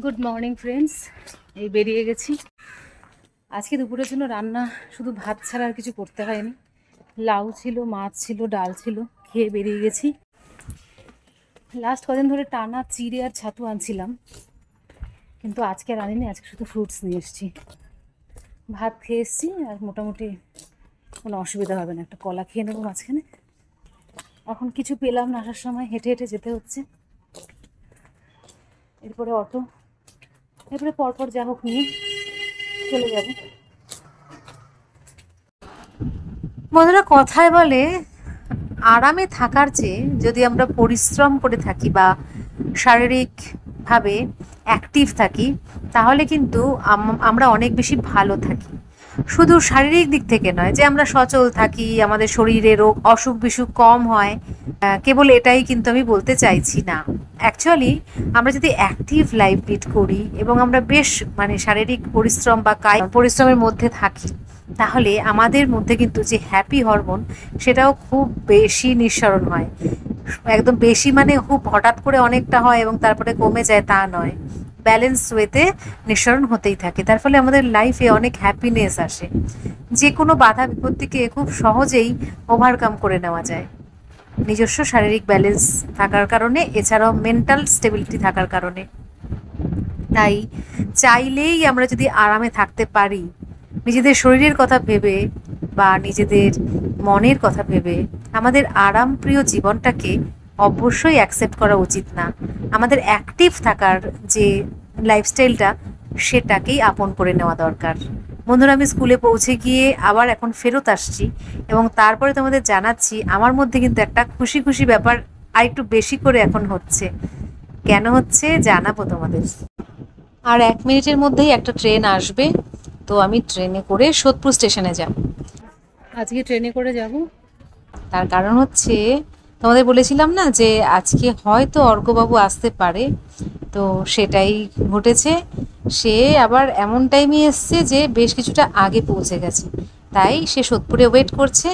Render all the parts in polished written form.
Good morning friends. এই বেরিয়ে গেছি। আজকে দুপুরের জন্য রান্না শুধু ভাত ছাড়া আর কিছু করতে হয়নি। লাউ ছিল, মাছ ছিল, ডাল ছিল, খেয়ে বেরিয়ে গেছি। লাস্ট কদিন ধরে টানা চিড়ে আর ছাতু আনছিলাম, কিন্তু আজকে আর আনিনি। আজকে শুধু ফ্রুটস নিয়ে এসেছি। ভাত খেয়ে এসেছি আর মোটামুটি কোনো অসুবিধা হবে না। একটা কলা খেয়ে নেবো মাঝখানে। এখন কিছু পেলাম না, আসার সময় হেঁটে হেঁটে যেতে হচ্ছে। এরপরে অটো, এরপরে পরপর যা হোক নিয়ে চলে যাবে। বন্ধুরা, কথায় বলে আরামে থাকার চেয়ে যদি আমরা পরিশ্রম করে থাকি বা শারীরিকভাবে অ্যাক্টিভ থাকি, তাহলে কিন্তু আমরা অনেক বেশি ভালো থাকি। শুধু শারীরিক দিক থেকে নয় যে আমরা সচল থাকি, আমাদের শরীরে রোগ অসুখ বিসুখ কম হয়, কেবল এটাই কিন্তু আমি বলতে চাইছি না। অ্যাকচুয়ালি আমরা যদি অ্যাক্টিভ লাইফ লিড করি এবং আমরা বেশ শারীরিক পরিশ্রম বা কায়িক পরিশ্রমের মধ্যে থাকি, তাহলে আমাদের মধ্যে কিন্তু যে হ্যাপি হরমোন, সেটাও খুব বেশি নিঃসরণ হয়। একদম বেশি খুব হঠাৎ করে অনেকটা হয় এবং তারপরে কমে যায় তা নয়, ব্যালেন্স ওয়েতে নিঃসরণ হতেই থাকে। তার ফলে আমাদের লাইফে অনেক হ্যাপিনেস আসে। যে কোনো বাধা বিপত্তিকে খুব সহজেই ওভারকাম করে নেওয়া যায় নিজস্ব শারীরিক ব্যালেন্স থাকার কারণে, এছাড়াও মেন্টাল স্টেবিলিটি থাকার কারণে। তাই চাইলেই আমরা যদি আরামে থাকতে পারি, নিজেদের শরীরের কথা ভেবে বা নিজেদের মনের কথা ভেবে, আমাদের আরামপ্রিয় জীবনটাকে অবশ্যই অ্যাকসেপ্ট করা উচিত না। আমাদের অ্যাক্টিভ থাকার যে লাইফস্টাইলটা, সেটাকেই আপন করে নেওয়া দরকার। বন্ধুরা, আমি স্কুলে পৌঁছে গিয়ে আবার এখন ফেরত আসছি এবং তারপরে তোমাদের জানাচ্ছি আমার মধ্যে কিন্তু একটা খুশি খুশি ব্যাপার আর একটু বেশি করে এখন হচ্ছে। কেন হচ্ছে জানাবো তোমাদের। আর 1 মিনিটের মধ্যেই একটা ট্রেন আসবে, তো আমি ট্রেনে করে সোদপুর স্টেশনে যাব। আজকে ট্রেনে করে যাব, তার কারণ হচ্ছে তোমাদের বলেছিলাম না যে আজকে হয়তো অর্কবাবু আসতে পারে, তো সেটাই ঘটেছে। সে আবার এমন টাইমে এসছে যে বেশ কিছুটা আগে পৌঁছে গেছে, তাই সে সোদপুরে ওয়েট করছে।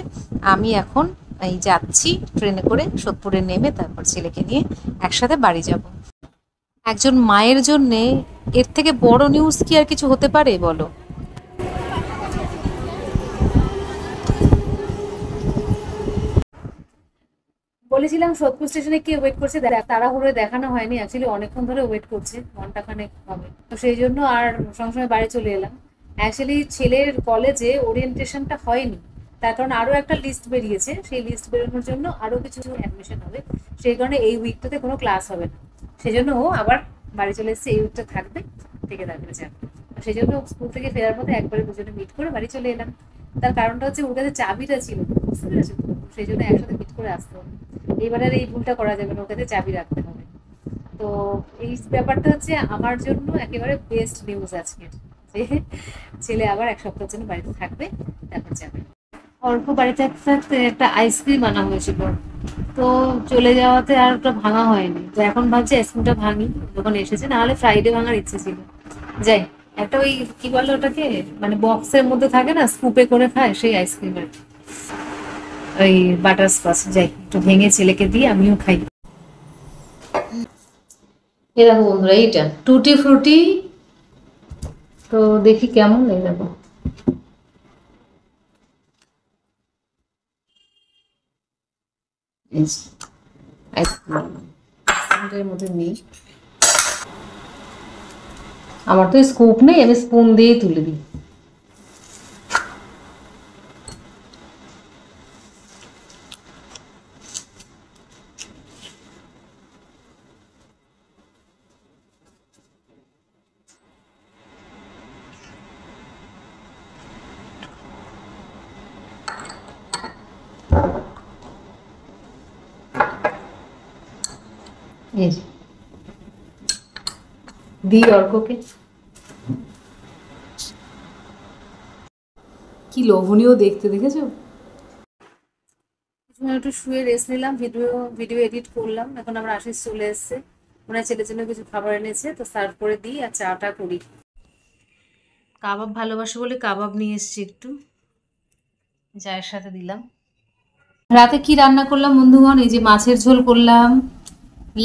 আমি এখন এই যাচ্ছি ট্রেনে করে, সোদপুরে নেমে তারপর ছেলেকে নিয়ে একসাথে বাড়ি যাব। একজন মায়ের জন্যে এর থেকে বড় নিউজ কি আর কিছু হতে পারে বলো? বলেছিলাম সোদপুর স্টেশনে কে ওয়েট করছে, তাড়াহুড়ো দেখানো হয়নি। অ্যাকচুয়ালি অনেকক্ষণ ধরে ওয়েট করছে, ঘন্টাখানেক হবে, তো সেই জন্য আর সঙ্গে সঙ্গে বাড়ি চলে এলাম। অ্যাকচুয়ালি ছেলের কলেজে ওরিয়েন্টেশনটা হয়নি, তার কারণ আরও একটা লিস্ট বেরিয়েছে। সেই লিস্ট বেরোনোর জন্য আরও কিছু অ্যাডমিশন হবে, সেই কারণে এই উইকটাতে কোনো ক্লাস হবে না। সেই জন্য ও আবার বাড়ি চলে এসেছে, এই উইকটা থাকবে, থেকে তারপরে যাবে। সেই জন্য স্কুল থেকে ফেরার পথে একবারে দুজনে মিট করে বাড়ি চলে এলাম। তার কারণটা হচ্ছে ওর কাছে চাবিটা ছিল, বুঝতে পেরেছো? সেই জন্য একসাথে মিট করে আসতে হবে। এবার আর এই ভুলটা করা যাবে না, ওর কাছে চাবি রাখতে হবে। তো এই ব্যাপারটা হচ্ছে আমার জন্য একেবারে বেস্ট নিউজ আজকের, যে ছেলে আবার 1 সপ্তাহের জন্য বাড়িতে থাকবে, তারপর যাবে। অল্প বাড়িতে থাকতে থাকতে একটা আইসক্রিম আনা হয়েছিল, তো চলে যাওয়াতে আর ওটা ভাঙা হয়নি। তো এখন ভাবছি আইসক্রিমটা ভাঙি যখন এসেছে, নাহলে ফ্রাইডে ভাঙার ইচ্ছে ছিল। যাই, একটা ওই কি বলে ওটাকে, বক্সের মধ্যে থাকে না, স্কুপে করে খায়, সেই আইসক্রিমের ওই বাটার স্কচ। যাই, একটু ভেঙে ছেলেকে দিয়ে আমিও খাই। এ দেখো বন্ধুরা, এইটা টুটি ফ্রুটি, তো দেখি কেমন। এই দেখো, আইসক্রিমের মধ্যে নেই। আমার তো স্কুপ নেই, আমি স্পুন দিয়েই তুলে দিই। এই যে দিই অর্ককে। কি লোভনীয় দেখতে, দেখেছো? একটু শুয়ে রেস্ট নিলাম, ভিডিও ভিডিও এডিট করলাম। এখন আমার আশিস চলে এসছে, ওনার ছেলের জন্য কিছু খাবার এনেছে, তো সার্ভ করে দিই আর চাটা করি। কাবাব ভালোবাসো বলে কাবাব নিয়ে এসছি, একটু চায়ের সাথে দিলাম। রাতে কি রান্না করলাম বন্ধুগণ? এই যে মাছের ঝোল করলাম,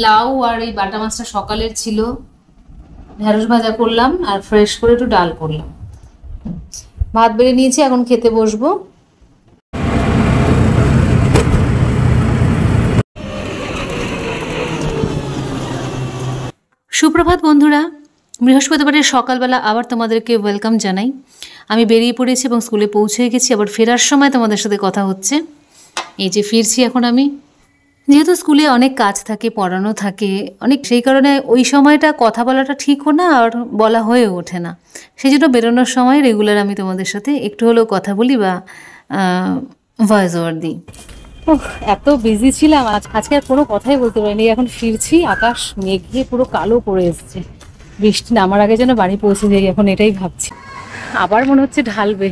লাউ আর এই বাটা মাছটা সকালের ছিল, ঢেঁড়স ভাজা করলাম আর ফ্রেশ করে একটু ডাল করলাম। ভাত বেড়ে নিয়েছি, এখন খেতে বসবো। সুপ্রভাত বন্ধুরা, বৃহস্পতিবারের সকালবেলা আবার তোমাদেরকে ওয়েলকাম জানাই। আমি বেরিয়ে পড়েছি এবং স্কুলে পৌঁছে গেছি। আবার ফেরার সময় তোমাদের সাথে কথা হচ্ছে। এই যে ফিরছি এখন আমি, যেহেতু স্কুলে অনেক কাজ থাকে, পড়ানো থাকে অনেক, সেই কারণে ওই সময়টা কথা বলাটা ঠিকও না আর বলা হয়ে ওঠে না। সেই জন্য বেরোনোর সময় রেগুলার আমি তোমাদের সাথে একটু হলেও কথা বলি বা ভয়েস ওভার দিই। এত বিজি ছিলাম আজকে আর কোনো কথাই বলতে পারিনি। এখন ফিরছি, আকাশ মেঘে পুরো কালো করে এসছে। বৃষ্টি নামার আগে যেন বাড়ি পৌঁছে যাই, এখন এটাই ভাবছি। আবার মনে হচ্ছে ঢালবে,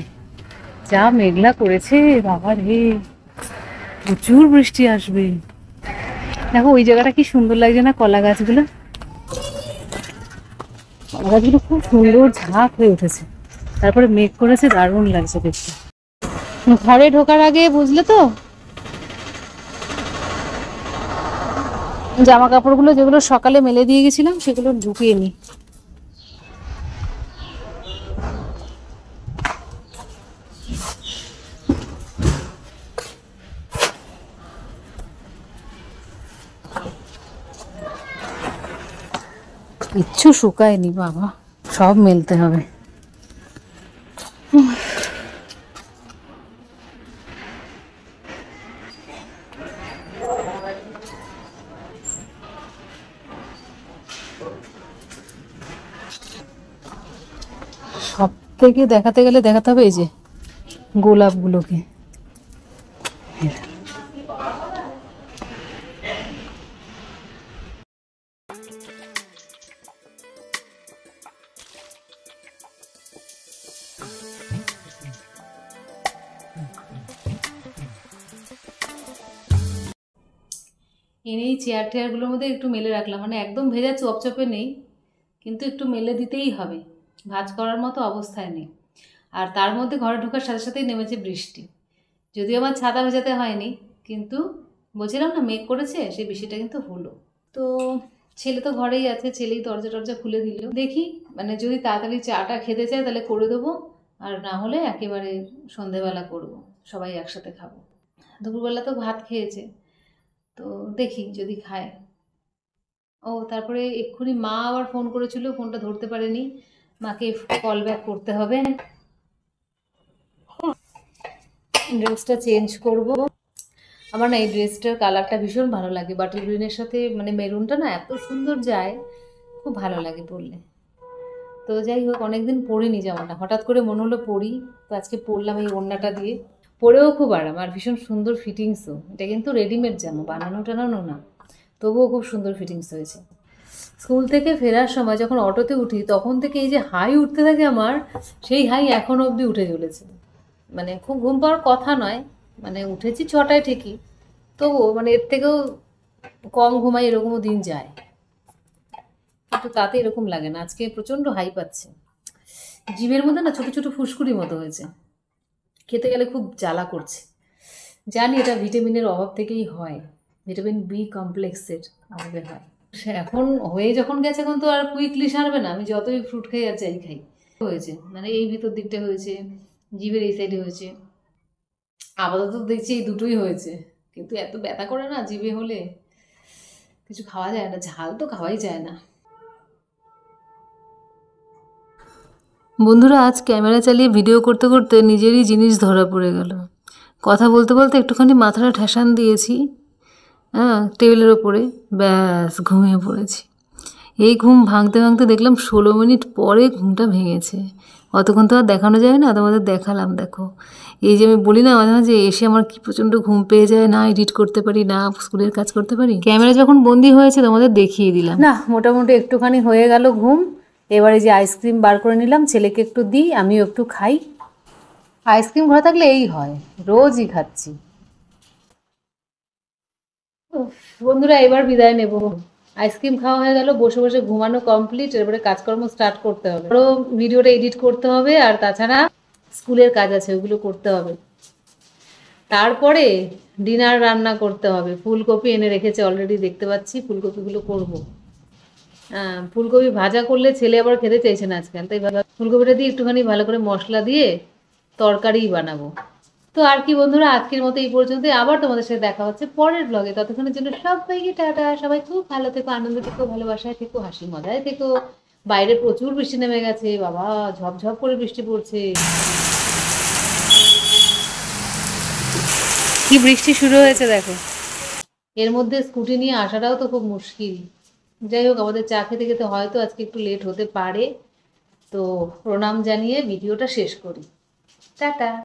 যা মেঘলা করেছে বাবা রে, প্রচুর বৃষ্টি আসবে। দেখো ওই জায়গাটা কি সুন্দর লাগছে না, কলা গাছগুলো। কলা গাছগুলো খুব সুন্দর ঝাঁক হয়ে উঠেছে, তারপরে মেঘ করেছে, দারুণ লাগছে দেখতে। ঘরে ঢোকার আগে বুঝলে তো, জামা কাপড়গুলো যেগুলো সকালে মেলে দিয়ে গেছিলাম সেগুলো ঢুকিয়ে নি। কিচ্ছু শুকায়নি বাবা, সব মেলতে হবে। সব থেকে দেখাতে গেলে দেখাতে হবে এই যে গোলাপগুলোকে। এনেই চেয়ার টেয়ারগুলোর মধ্যে একটু মেলে রাখলাম, মানে একদম ভেজা চপচপে নেই, কিন্তু একটু মেলে দিতেই হবে, ভাঁজ করার মতো অবস্থায় নেই। আর তার মধ্যে ঘরে ঢোকার সাথে সাথেই নেমেছে বৃষ্টি। যদিও আমার ছাতা ভেজাতে হয়নি, কিন্তু বলছিলাম না মেঘ করেছে, সেই বৃষ্টিটা কিন্তু হলো। তো ছেলে তো ঘরেই আছে, ছেলেই দরজা টরজা খুলে দিল। দেখি মানে যদি তাড়াতাড়ি চাটা খেতে চায় তাহলে করে দেবো, আর না হলে একেবারে সন্ধেবেলা করব, সবাই একসাথে খাবো। দুপুরবেলা তো ভাত খেয়েছে, তো দেখি যদি খায়। ও তারপরে এক্ষুনি মা আবার ফোন করেছিল, ফোনটা ধরতে পারেনি, মাকে কল ব্যাক করতে হবে। ড্রেসটা চেঞ্জ করব। আমার না এই ড্রেসটার কালারটা ভীষণ ভালো লাগে, বাটল গ্রিনের সাথে মানে মেরুনটা না এত সুন্দর যায়, খুব ভালো লাগে পরলে। তো যাই হোক, অনেকদিন পরিনি জামাটা, হঠাৎ করে মনে হলো পরি, তো আজকে পরলাম এই ওড়নাটা দিয়ে। পরেও খুব আরাম আর ভীষণ সুন্দর ফিটিংসও। এটা কিন্তু রেডিমেড জামা, বানানো টানানো না, তবুও খুব সুন্দর ফিটিংস হয়েছে। স্কুল থেকে ফেরার সময় যখন অটোতে উঠি তখন থেকে এই যে হাই উঠতে থাকে আমার, সেই হাই এখনও অবধি উঠে চলেছে। মানে খুব ঘুম পাওয়ার কথা নয়, মানে উঠেছি 6টায় ঠিকই, তবুও মানে এর থেকেও কম ঘুমাই, এরকমও দিন যায়, কিন্তু তাতে এরকম লাগে না। আজকে প্রচণ্ড হাই পাচ্ছে, জিভের মধ্যে না ছোটো ছোটো ফুসকুড়ির মতো হয়েছে, খেতে গেলে খুব জ্বালা করছে। জানি এটা ভিটামিনের অভাব থেকেই হয়, ভিটামিন বি কমপ্লেক্সের অভাবে হয়। এখন হয়ে যখন গেছে, এখন তো আর কুইকলি সারবে না, আমি যতই ফ্রুট খাই আর যাই খাই। হয়েছে মানে এই ভিতর দিকটা হয়েছে, জিভের এই সাইডে হয়েছে, আপাতত দেখছি এই দুটোই হয়েছে। কিন্তু এত ব্যথা করে না জিভে হলে, কিছু খাওয়া যায় না, ঝাল তো খাওয়াই যায় না। বন্ধুরা, আজ ক্যামেরা চালিয়ে ভিডিও করতে করতে নিজেরই জিনিস ধরা পড়ে গেল। কথা বলতে বলতে একটুখানি মাথাটা ঠেসান দিয়েছি, হ্যাঁ, টেবিলের ওপরে, ব্যাস ঘুমিয়ে পড়েছি। এই ঘুম ভাঙতে ভাঙতে দেখলাম 16 মিনিট পরে ঘুমটা ভেঙেছে। অতক্ষণ তো আর দেখানো যায় না, তোমাদের দেখালাম। দেখো এই যে আমি বলি না মাঝে মাঝে এসে আমার কি প্রচণ্ড ঘুম পেয়ে যায়, না এডিট করতে পারি, না স্কুলের কাজ করতে পারি। ক্যামেরা যখন বন্দি হয়েছে তোমাদের দেখিয়ে দিলাম। না মোটামুটি একটুখানি হয়ে গেল ঘুম। এবারে যে আইসক্রিম বার করে নিলাম, ছেলেকে একটু দিই, আমিও একটু খাই। আইসক্রিম ঘরে থাকলে এই হয়, রোজই খাচ্ছি। বন্ধুরা এবার বিদায় নেব, আইসক্রিম খাওয়া হয়ে গেল, বসে বসে ঘুমানো কমপ্লিট, এবারে কাজকর্ম স্টার্ট করতে হবে। আরও ভিডিওটা এডিট করতে হবে, আর তাছাড়া স্কুলের কাজ আছে ওগুলো করতে হবে। তারপরে ডিনার রান্না করতে হবে, ফুলকপি এনে রেখেছে অলরেডি, দেখতে পাচ্ছি, ফুলকপিগুলো করব। ফুলকপি ভাজা করলে ছেলে আবার খেতে চাইছে না আজকাল, তাই ভাবলাম ফুলকপিটা দিয়ে একটুখানি ভালো করে মশলা দিয়ে তরকারিই বানাবো। তো আর কি বন্ধুরা, আজকের মতো এই পর্যন্ত, আবার তোমাদের সাথে দেখা হচ্ছে পরের ব্লগে। ততক্ষণের জন্য সবাইকে টাটা, সবাই খুব ভালো থেকো, আনন্দ থেকো, ভালোবাসায় থেকো, হাসি মজায় থেকো। বাইরে প্রচুর বৃষ্টি নেমে গেছে বাবা, ঝপঝপ করে বৃষ্টি পড়ছে। কি বৃষ্টি শুরু হয়েছে দেখো। এর মধ্যে স্কুটি নিয়ে আসাটাও তো খুব মুশকিল। যাই হোক, আমাদের চা খেতে খেতে হয়তো আজকে একটু লেট হতে পারে। তো প্রণাম জানিয়ে ভিডিওটা শেষ করি। টাটা।